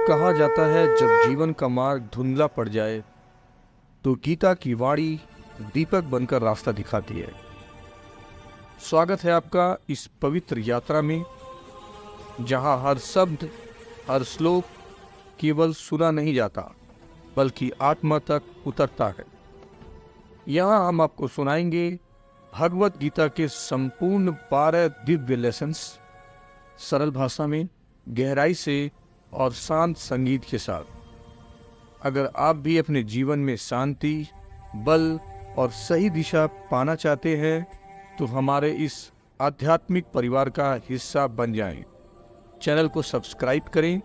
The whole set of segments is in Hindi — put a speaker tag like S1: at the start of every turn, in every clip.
S1: कहा जाता है जब जीवन का मार्ग धुंधला पड़ जाए तो गीता की वाणी दीपक बनकर रास्ता दिखाती है। स्वागत है आपका इस पवित्र यात्रा में, जहां हर शब्द, हर श्लोक केवल सुना नहीं जाता बल्कि आत्मा तक उतरता है। यहाँ हम आपको सुनाएंगे भगवत गीता के संपूर्ण 12 दिव्य लेसन्स, सरल भाषा में, गहराई से और शांत संगीत के साथ। अगर आप भी अपने जीवन में शांति, बल और सही दिशा पाना चाहते हैं तो हमारे इस आध्यात्मिक परिवार का हिस्सा बन जाएं। चैनल को सब्सक्राइब करें,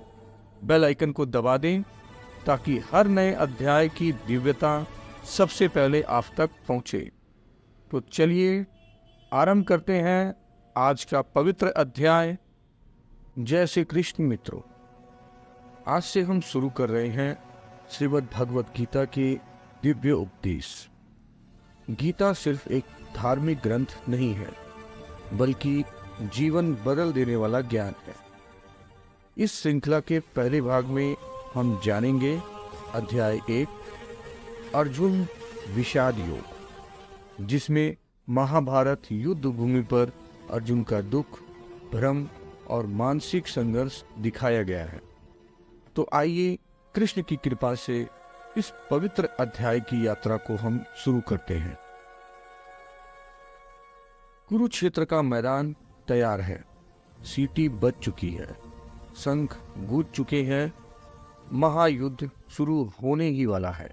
S1: बेल आइकन को दबा दें ताकि हर नए अध्याय की दिव्यता सबसे पहले आप तक पहुंचे। तो चलिए आरंभ करते हैं आज का पवित्र अध्याय। जय श्री कृष्ण मित्रों, आज से हम शुरू कर रहे हैं श्रीमद् भगवत गीता के दिव्य उपदेश। गीता सिर्फ एक धार्मिक ग्रंथ नहीं है बल्कि जीवन बदल देने वाला ज्ञान है। इस श्रृंखला के पहले भाग में हम जानेंगे अध्याय 1, अर्जुन विषाद योग, जिसमें महाभारत युद्ध भूमि पर अर्जुन का दुख, भ्रम और मानसिक संघर्ष दिखाया गया है। तो आइए कृष्ण की कृपा से इस पवित्र अध्याय की यात्रा को हम शुरू करते हैं। कुरुक्षेत्र का मैदान तैयार है, सीटी बज चुकी है, शंख गूंज चुके हैं, महायुद्ध शुरू होने ही वाला है।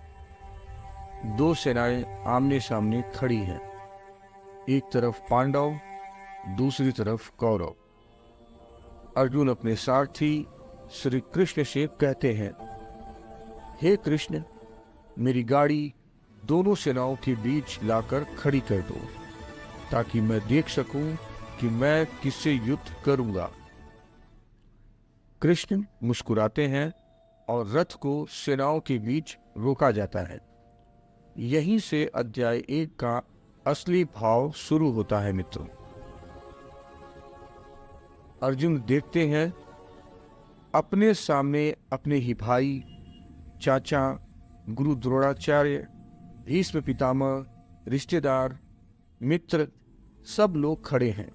S1: दो सेनाएं आमने सामने खड़ी हैं, एक तरफ पांडव, दूसरी तरफ कौरव। अर्जुन अपने सारथी श्री कृष्ण से कहते हैं, हे कृष्ण, मेरी गाड़ी दोनों सेनाओं के बीच लाकर खड़ी कर दो ताकि मैं देख सकूं कि मैं किससे युद्ध करूंगा। कृष्ण मुस्कुराते हैं और रथ को सेनाओं के बीच रोका जाता है। यहीं से अध्याय 1 का असली भाव शुरू होता है मित्रों। अर्जुन देखते हैं अपने सामने अपने ही भाई, चाचा, गुरु द्रोणाचार्य, भीष्म पितामह, रिश्तेदार, मित्र, सब लोग खड़े हैं,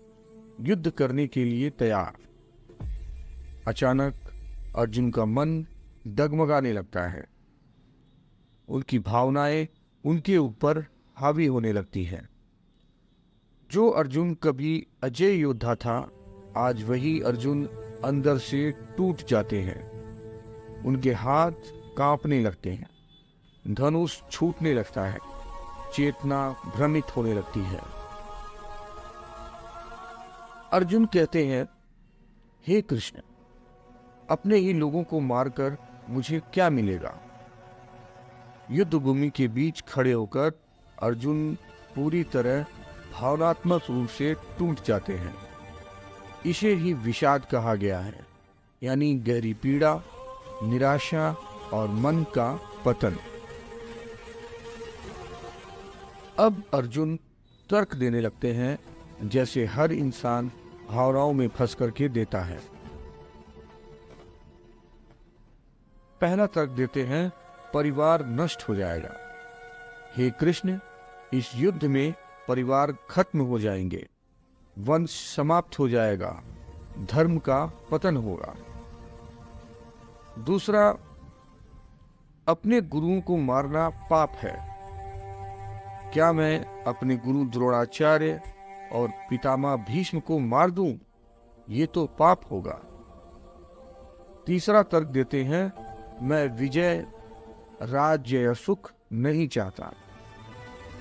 S1: युद्ध करने के लिए तैयार। अचानक अर्जुन का मन डगमगाने लगता है। उनकी भावनाएं उनके ऊपर हावी होने लगती हैं। जो अर्जुन कभी अजय योद्धा था, आज वही अर्जुन अंदर से टूट जाते हैं। उनके हाथ कांपने लगते हैं, धनुष छूटने लगता है, चेतना भ्रमित होने लगती है। अर्जुन कहते हैं, हे कृष्ण, अपने ही लोगों को मारकर मुझे क्या मिलेगा। युद्ध भूमि के बीच खड़े होकर अर्जुन पूरी तरह भावनात्मक रूप से टूट जाते हैं। इसे ही विषाद कहा गया है, यानी गहरी पीड़ा, निराशा और मन का पतन। अब अर्जुन तर्क देने लगते हैं, जैसे हर इंसान भावनाओं में फंस करके देता है। पहला तर्क देते हैं, परिवार नष्ट हो जाएगा। हे कृष्ण, इस युद्ध में परिवार खत्म हो जाएंगे, वंश समाप्त हो जाएगा, धर्म का पतन होगा। दूसरा, अपने गुरुओं को मारना पाप है। क्या मैं अपने गुरु द्रोणाचार्य और पितामह भीष्म को मार दूं? ये तो पाप होगा। तीसरा तर्क देते हैं, मैं विजय, राज्य या सुख नहीं चाहता।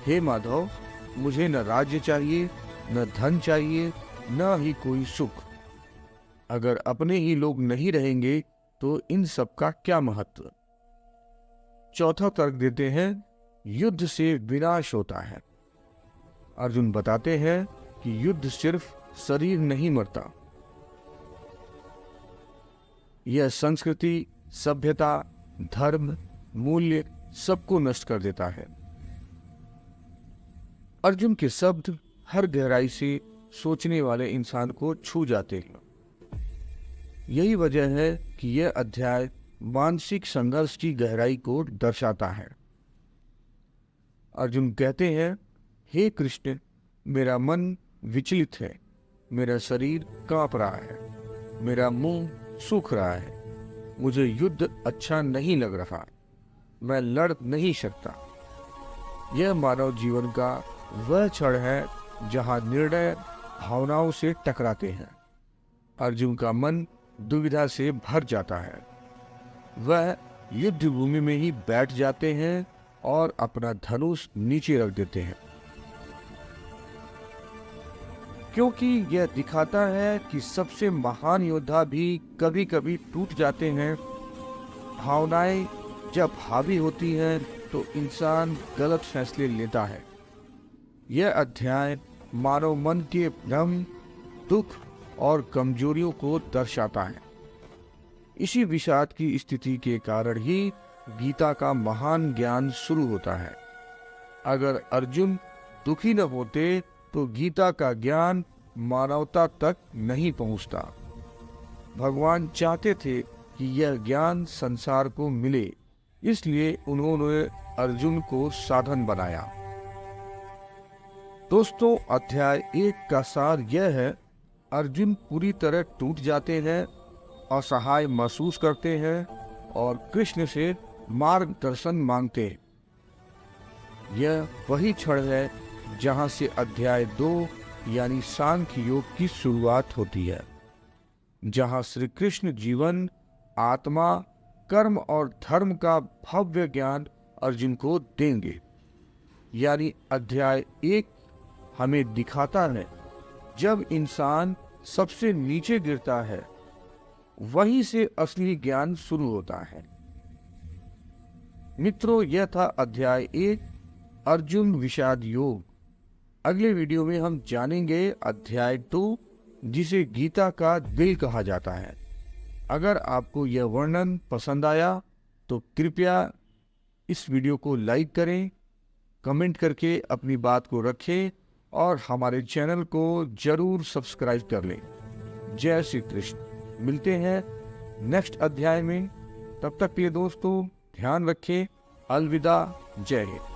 S1: हे माधव, मुझे न राज्य चाहिए, न धन चाहिए, न ही कोई सुख। अगर अपने ही लोग नहीं रहेंगे तो इन सब का क्या महत्व। चौथा तर्क देते हैं, युद्ध से विनाश होता है। अर्जुन बताते हैं कि युद्ध सिर्फ शरीर नहीं मरता, यह संस्कृति, सभ्यता, धर्म, मूल्य सबको नष्ट कर देता है। अर्जुन के शब्द हर गहराई से सोचने वाले इंसान को छू जाते हैं। यही वजह है कि यह अध्याय मानसिक संघर्ष की गहराई को दर्शाता है। अर्जुन कहते हैं, हे कृष्ण, मेरा मन विचलित है, मेरा शरीर कांप रहा है, मेरा मुंह सूख रहा है, मुझे युद्ध अच्छा नहीं लग रहा, मैं लड़ नहीं सकता। यह मानव जीवन का वह क्षण है जहां निर्णय भावनाओं से टकराते हैं। अर्जुन का मन दुविधा से भर जाता है। वह युद्ध भूमि में ही बैठ जाते हैं और अपना धनुष नीचे रख देते हैं, क्योंकि यह दिखाता है कि सबसे महान योद्धा भी कभी कभी टूट जाते हैं। भावनाएं जब हावी होती हैं तो इंसान गलत फैसले लेता है। यह अध्याय मानव मन के भ्रम, दुख और कमजोरियों को दर्शाता है। इसी विषाद की स्थिति के कारण ही गीता का महान ज्ञान शुरू होता है। अगर अर्जुन दुखी न होते तो गीता का ज्ञान मानवता तक नहीं पहुंचता। भगवान चाहते थे कि यह ज्ञान संसार को मिले, इसलिए उन्होंने अर्जुन को साधन बनाया। दोस्तों, अध्याय 1 का सार यह है, अर्जुन पूरी तरह टूट जाते हैं, असहाय महसूस करते हैं और कृष्ण से मार्गदर्शन मांगते हैं। यह वही क्षण है जहां से अध्याय 2 यानी सांख्य योग की शुरुआत होती है, जहां श्री कृष्ण जीवन, आत्मा, कर्म और धर्म का भव्य ज्ञान अर्जुन को देंगे। यानी अध्याय 1 हमें दिखाता है, जब इंसान सबसे नीचे गिरता है वहीं से असली ज्ञान शुरू होता है। मित्रों, यह था अध्याय 1 अर्जुन विषाद योग। अगले वीडियो में हम जानेंगे अध्याय 2, जिसे गीता का दिल कहा जाता है। अगर आपको यह वर्णन पसंद आया तो कृपया इस वीडियो को लाइक करें, कमेंट करके अपनी बात को रखें और हमारे चैनल को जरूर सब्सक्राइब कर लें। जय श्री कृष्ण। मिलते हैं नेक्स्ट अध्याय में। तब तक के लिए दोस्तों ध्यान रखें। अलविदा। जय हिंद।